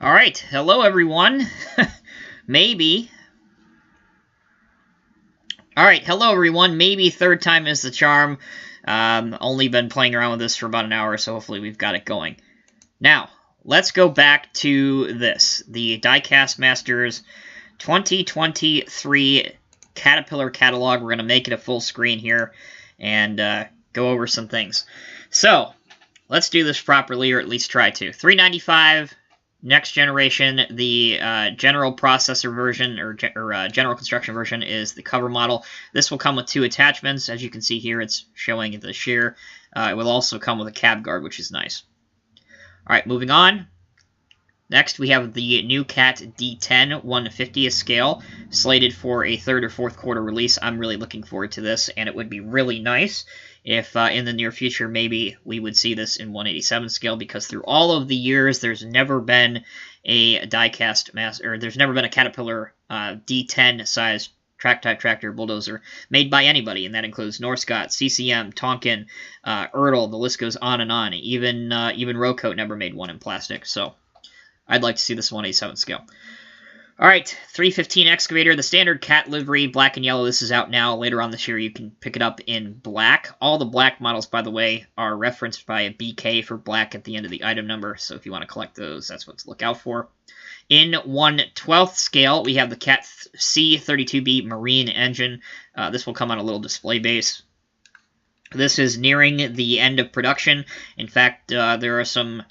Alright, hello everyone. Maybe. Alright, hello everyone. Maybe third time is the charm. Only been playing around with this for about an hour, so hopefully we've got it going. Now, let's go back to this. The Diecast Masters 2023 Caterpillar catalog. We're going to make it a full screen here and go over some things. So, let's do this properly, or at least try to. $395. Next generation, the general processor version, or general construction version, is the cover model. This will come with 2 attachments. As you can see here, it's showing the shear. It will also come with a cab guard, which is nice. Alright, moving on. Next, we have the new Cat D10 1/50th scale, slated for a 3rd or 4th quarter release. I'm really looking forward to this, and it would be really nice if in the near future maybe we would see this in 1/87 scale, because through all of the years there's never been a Diecast Master, or there's never been a Caterpillar D10 size track type tractor bulldozer made by anybody, and that includes Norscott, CCM, Tonkin, Ertl. The list goes on and on. Even Rowcoat never made one in plastic, so I'd like to see this 1/87 scale. Alright, 315 excavator, the standard Cat livery, black and yellow. This is out now. Later on this year, you can pick it up in black. All the black models, by the way, are referenced by a BK for black at the end of the item number, so if you want to collect those, that's what to look out for. In 1/12th scale, we have the Cat C32B Marine engine. This will come on a little display base. This is nearing the end of production. In fact, there are some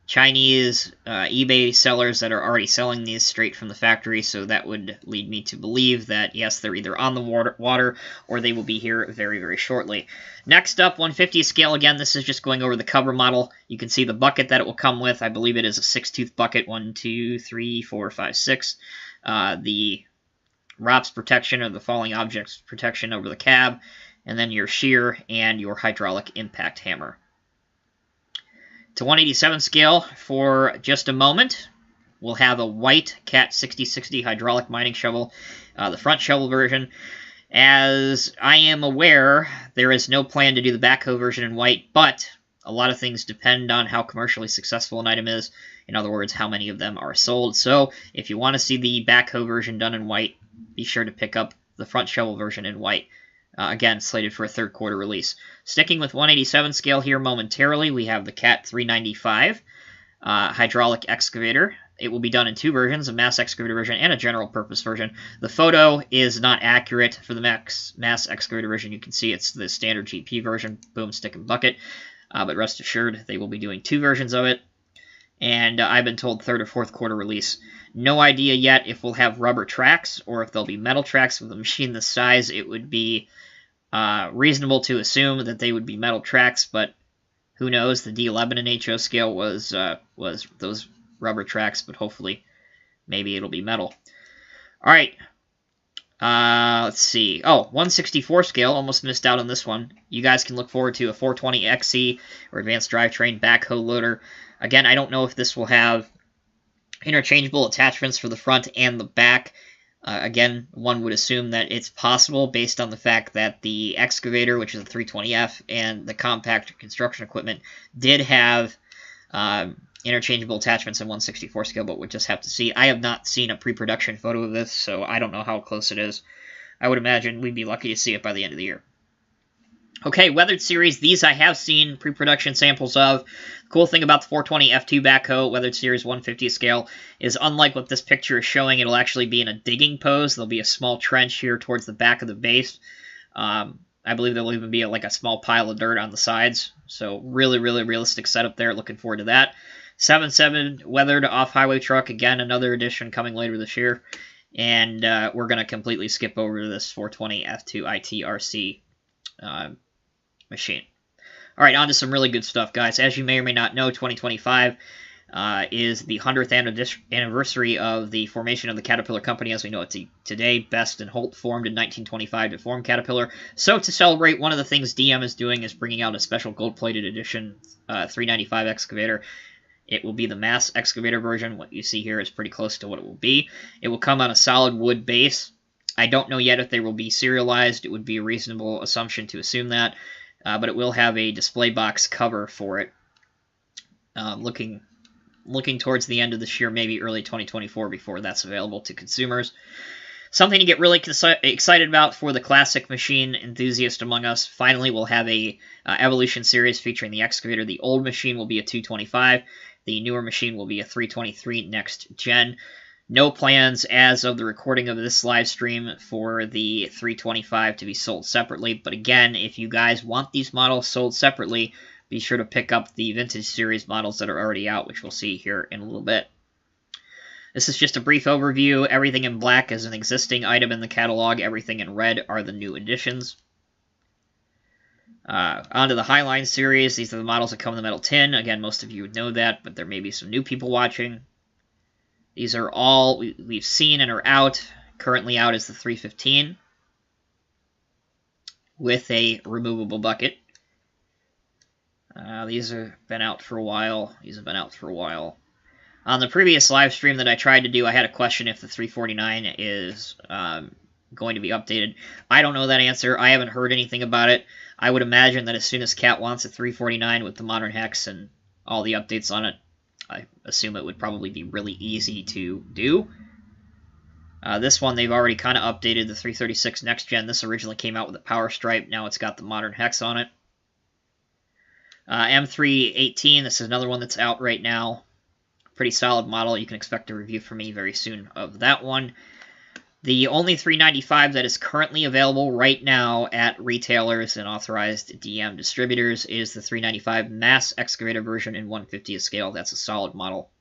Chinese eBay sellers that are already selling these straight from the factory, so that would lead me to believe that, yes, they're either on the water or they will be here very, very shortly. Next up, 1/50 scale. Again, this is just going over the cover model. You can see the bucket that it will come with. I believe it is a 6-tooth bucket. 1, 2, 3, 4, 5, 6. The ROPS protection, or the falling objects protection, over the cab, and then your shear and your hydraulic impact hammer. To 1/87 scale, for just a moment, we'll have a white Cat 6060 hydraulic mining shovel, the front shovel version. As I am aware, there is no plan to do the backhoe version in white, but a lot of things depend on how commercially successful an item is. In other words, how many of them are sold. So, if you want to see the backhoe version done in white, be sure to pick up the front shovel version in white. Again, slated for a 3rd quarter release. Sticking with 1/87 scale here momentarily, we have the Cat 395 hydraulic excavator. It will be done in 2 versions, a mass excavator version and a general purpose version. The photo is not accurate for the mass excavator version. You can see it's the standard GP version, boom, stick, and bucket. But rest assured, they will be doing 2 versions of it. And I've been told 3rd or 4th quarter release. No idea yet if we'll have rubber tracks or if they'll be metal tracks. With a machine this size, it would be reasonable to assume that they would be metal tracks, but who knows? The D11 and HO scale was those rubber tracks, but hopefully, maybe it'll be metal. All right. Let's see. Oh, 1/64 scale. Almost missed out on this one. You guys can look forward to a 420 XC or advanced drivetrain backhoe loader. Again, I don't know if this will have interchangeable attachments for the front and the back. Again, one would assume that it's possible based on the fact that the excavator, which is a 320F, and the compact construction equipment did have interchangeable attachments in 1/64 scale, but we'll just have to see. I have not seen a pre-production photo of this, so I don't know how close it is. I would imagine we'd be lucky to see it by the end of the year. Okay, weathered series. These I have seen pre-production samples of. The cool thing about the 420 F2 backhoe, weathered series 1/50 scale, is unlike what this picture is showing, it'll actually be in a digging pose. There'll be a small trench here towards the back of the base. I believe there'll even be like a small pile of dirt on the sides. So really, really realistic setup there. Looking forward to that. 7.7 weathered off-highway truck. Again, another edition coming later this year. And we're going to completely skip over this 420 F2 ITRC machine. All right, on to some really good stuff, guys. As you may or may not know, 2025 is the 100th anniversary of the formation of the Caterpillar Company as we know it today. Best and Holt formed in 1925 to form Caterpillar. So to celebrate, one of the things DM is doing is bringing out a special gold-plated edition 395 excavator. It will be the mass excavator version. What you see here is pretty close to what it will be. It will come on a solid wood base. I don't know yet if they will be serialized. It would be a reasonable assumption to assume that. But it will have a display box cover for it. Looking looking towards the end of this year, maybe early 2024 before that's available to consumers. Something to get really excited about for the classic machine enthusiast among us. Finally, we'll have a Evolution series featuring the excavator. The old machine will be a 225. The newer machine will be a 323 next gen. No plans as of the recording of this live stream for the 325 to be sold separately. But again, if you guys want these models sold separately, be sure to pick up the Vintage Series models that are already out, which we'll see here in a little bit. This is just a brief overview. Everything in black is an existing item in the catalog. Everything in red are the new additions. Onto the Highline series. These are the models that come in the metal tin. Again, most of you would know that, but there may be some new people watching. These are all we've seen and are out. Currently out is the 315 with a removable bucket. These have been out for a while. On the previous live stream that I tried to do, I had a question if the 349 is going to be updated. I don't know that answer. I haven't heard anything about it. I would imagine that as soon as Cat wants a 349 with the modern hex and all the updates on it, I assume it would probably be really easy to do. This one, they've already kind of updated the 336 Next Gen. This originally came out with a power stripe. Now it's got the modern hex on it. M318, this is another one that's out right now. Pretty solid model. You can expect a review from me very soon of that one. The only 395 that is currently available right now at retailers and authorized DM distributors is the 395 mass excavator version in 1/50th scale. That's a solid model.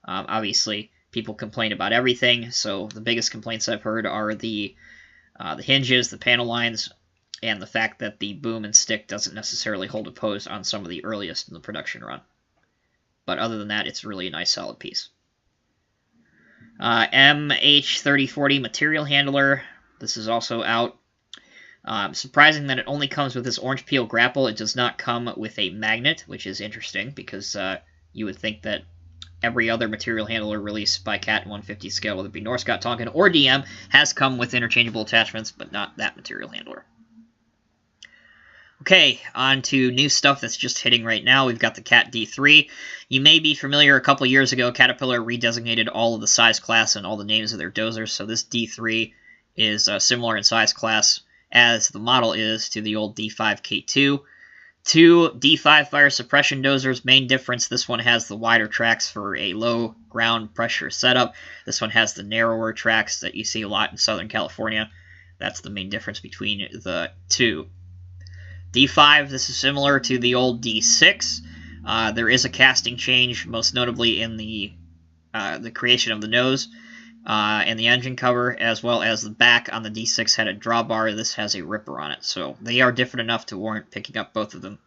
Obviously, people complain about everything, so the biggest complaints I've heard are the hinges, the panel lines, and the fact that the boom and stick doesn't necessarily hold a pose on some of the earliest in the production run. But other than that, it's really a nice solid piece. MH3040 material handler. This is also out. Surprising that it only comes with this orange peel grapple. It does not come with a magnet, which is interesting because you would think that every other material handler released by Cat in 1/50 scale, whether it be Norskott, Tonkin, or DM, has come with interchangeable attachments, but not that material handler. Okay, on to new stuff that's just hitting right now. We've got the Cat D3. You may be familiar, a couple years ago, Caterpillar redesignated all of the size class and all the names of their dozers, so this D3 is similar in size class as the model is to the old D5K2. Two D5 fire suppression dozers. Main difference, this one has the wider tracks for a low ground pressure setup. This one has the narrower tracks that you see a lot in Southern California. That's the main difference between the two. D5, this is similar to the old D6. There is a casting change, most notably in the creation of the nose and the engine cover, as well as the back on the D6 had a drawbar. This has a ripper on it, so they are different enough to warrant picking up both of them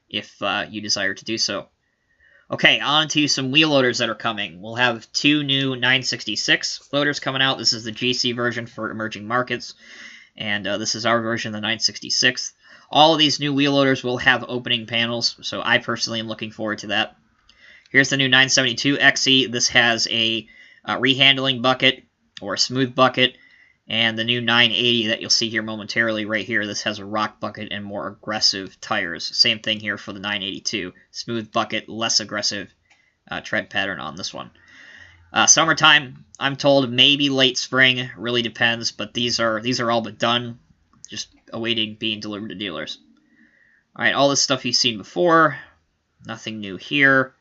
if you desire to do so. Okay, on to some wheel loaders that are coming. We'll have two new 966 loaders coming out. This is the GC version for emerging markets, and this is our version, the 966. All of these new wheel loaders will have opening panels, so I personally am looking forward to that. Here's the new 972 XE. This has a rehandling bucket, or a smooth bucket, and the new 980 that you'll see here momentarily right here. This has a rock bucket and more aggressive tires. Same thing here for the 982. Smooth bucket, less aggressive tread pattern on this one. Summertime, I'm told maybe late spring, really depends, but these are all but done. Just awaiting being delivered to dealers. Alright, all this stuff you've seen before. Nothing new here.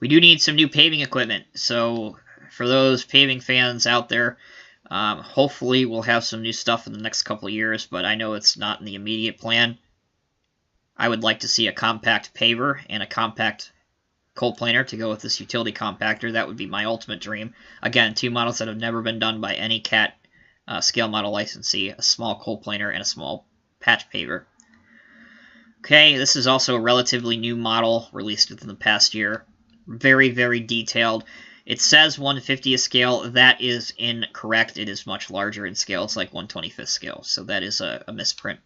We do need some new paving equipment. So, for those paving fans out there, hopefully we'll have some new stuff in the next couple of years, but I know it's not in the immediate plan. I would like to see a compact paver and a compact cold planer to go with this utility compactor. That would be my ultimate dream. Again, two models that have never been done by any Cat scale model licensee, a small cold planer and a small patch paver. Okay, this is also a relatively new model released within the past year. Very, very detailed. It says 1/50th scale. That is incorrect. It is much larger in scale. It's like 1/25th scale, so that is a misprint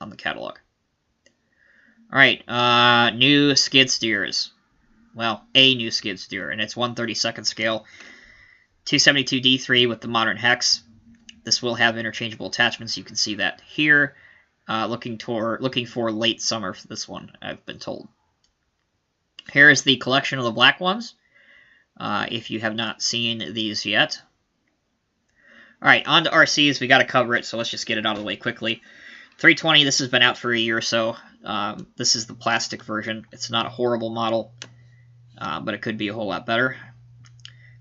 on the catalog. Alright, new skid steers. Well, a new skid steer, and it's 1/32nd scale. 272 D3 with the modern hex. This will have interchangeable attachments. You can see that here. Looking for late summer for this one, I've been told. Here is the collection of the black ones, if you have not seen these yet. All right, on to RCs. We got to cover it, so let's just get it out of the way quickly. 320, this has been out for a year or so. This is the plastic version. It's not a horrible model, but it could be a whole lot better.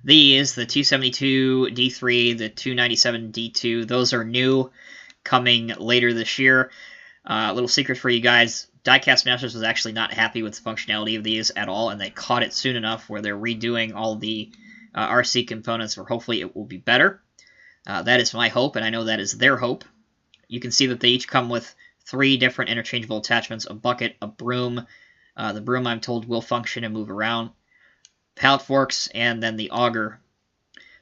These, the 272 D3, the 297 D2, those are new, coming later this year. A little secret for you guys, Diecast Masters was actually not happy with the functionality of these at all, and they caught it soon enough where they're redoing all the RC components, where hopefully it will be better. That is my hope, and I know that is their hope. You can see that they each come with 3 different interchangeable attachments, a bucket, a broom. The broom, I'm told, will function and move around. Pallet forks, and then the auger.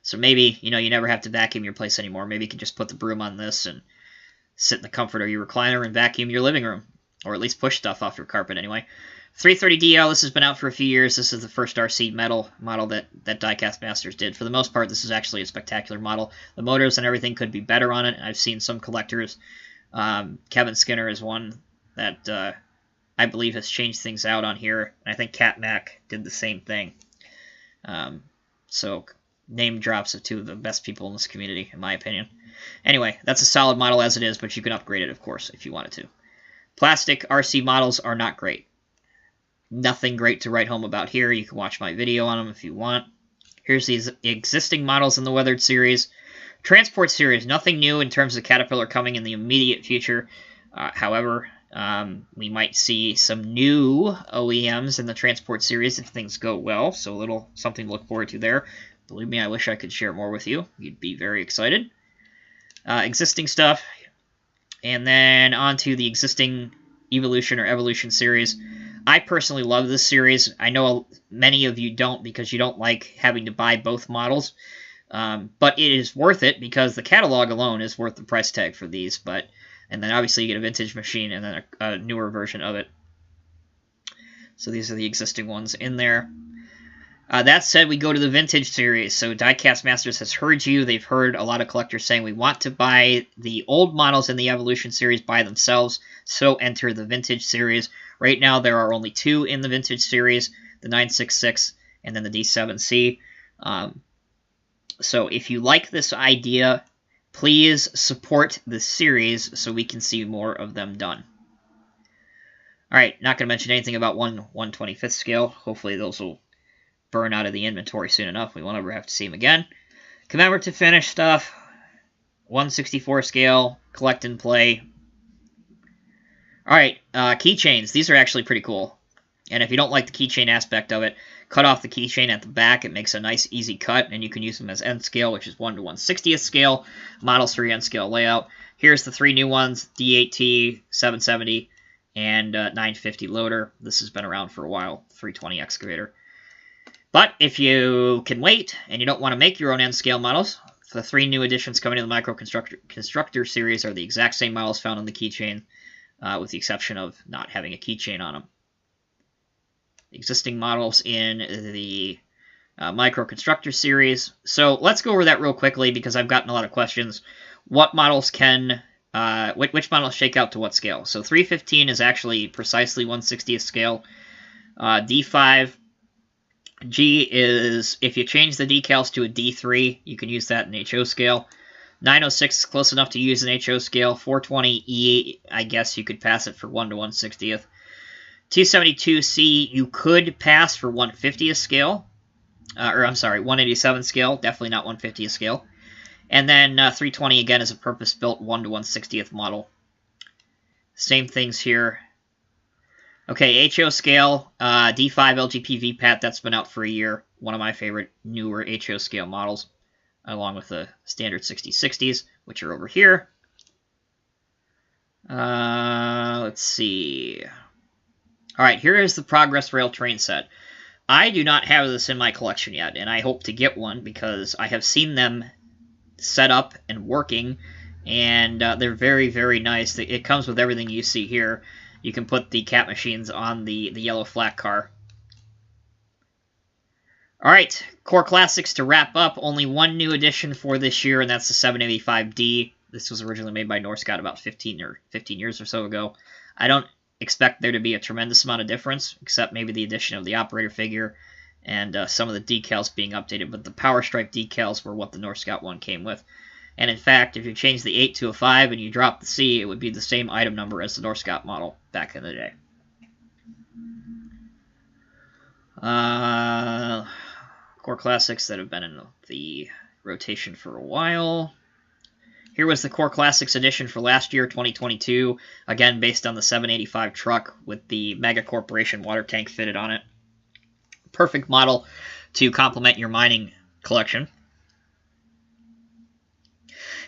So maybe, you never have to vacuum your place anymore. Maybe you can just put the broom on this and sit in the comfort of your recliner and vacuum your living room. Or at least push stuff off your carpet anyway. 330DL, this has been out for a few years. This is the first RC model that Diecast Masters did. For the most part, this is actually a spectacular model. The motors and everything could be better on it. I've seen some collectors. Kevin Skinner is one that I believe has changed things out on here. And I think Cat Mac did the same thing. So name drops of 2 of the best people in this community, in my opinion. Anyway, that's a solid model as it is, but you can upgrade it, of course, if you wanted to. Plastic RC models are not great. Nothing great to write home about here. You can watch my video on them if you want. Here's these existing models in the Weathered series. Transport series, nothing new in terms of Caterpillar coming in the immediate future. However, we might see some new OEMs in the Transport series if things go well, so a little something to look forward to there. Believe me, I wish I could share more with you. You'd be very excited. Existing stuff. And then on to the existing Evolution or Evolution series. I personally love this series. I know many of you don't because you don't like having to buy both models. But it is worth it because the catalog alone is worth the price tag for these. And then obviously you get a vintage machine and then a newer version of it. So these are the existing ones in there. That said, we go to the vintage series. So Diecast Masters has heard you. They've heard a lot of collectors saying we want to buy the old models in the Evolution series by themselves. So enter the vintage series. Right now there are only 2 in the vintage series, the 966 and then the D7C. So if you like this idea, please support the series so we can see more of them done. Alright, not going to mention anything about 1/125th scale. Hopefully those will burn out of the inventory soon enough. We won't ever have to see them again. Commemorative finish stuff. 1/64 scale. Collect and play. Alright, keychains. These are actually pretty cool. And if you don't like the keychain aspect of it, cut off the keychain at the back. It makes a nice, easy cut, and you can use them as N scale, which is 1/160th scale. Models 3 N scale layout. Here's the 3 new ones, D8T, 770, and 950 loader. This has been around for a while, 320 excavator. But if you can wait, and you don't want to make your own N scale models, the 3 new additions coming in the Micro Constructor series are the exact same models found on the keychain, with the exception of not having a keychain on them. Existing models in the Micro Constructor series. So let's go over that real quickly because I've gotten a lot of questions. What models can, which models shake out to what scale? So 315 is actually precisely 1/60th scale. D5G is, if you change the decals to a D3, you can use that in HO scale. 906 is close enough to use an HO scale. 420E, I guess you could pass it for 1/160th. 272C, you could pass for 1/50th scale. Or, I'm sorry, 1/87 scale. Definitely not 1/50th scale. And then 320, again, is a purpose-built 1/160th model. Same things here. Okay, HO scale, D5 LGP VPAT, that's been out for a year. One of my favorite newer HO scale models, along with the standard 6060s, which are over here. Let's see. All right, here is the Progress Rail train set. I do not have this in my collection yet, and I hope to get one because I have seen them set up and working, and they're very, very nice. It comes with everything you see here. You can put the cat machines on the yellow flat car. All right, Core Classics to wrap up. Only one new addition for this year, and that's the 785D. This was originally made by Norscott about 15 years or so ago. I don't expect there to be a tremendous amount of difference, except maybe the addition of the operator figure and some of the decals being updated. But the Power Stripe decals were what the North Scout one came with. And in fact, if you change the 8 to a 5 and you drop the C, it would be the same item number as the North Scout model back in the day. Core Classics that have been in the rotation for a while. Here was the Core Classics edition for last year, 2022. Again, based on the 785 truck with the Mega Corporation water tank fitted on it. Perfect model to complement your mining collection.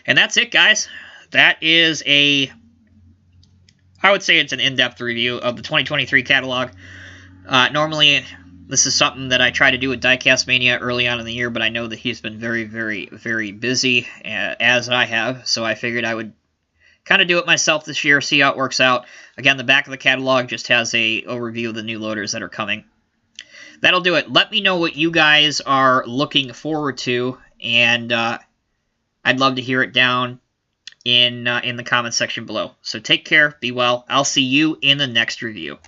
And that's it, guys. That is I would say it's an in-depth review of the 2023 catalog. Normally, this is something that I try to do with Diecast Mania early on in the year, but I know that he's been very, very, very busy, as I have, so I figured I would kind of do it myself this year, see how it works out. Again, the back of the catalog just has a overview of the new loaders that are coming. That'll do it. Let me know what you guys are looking forward to, and I'd love to hear it down in the comment section below. So take care, be well. I'll see you in the next review.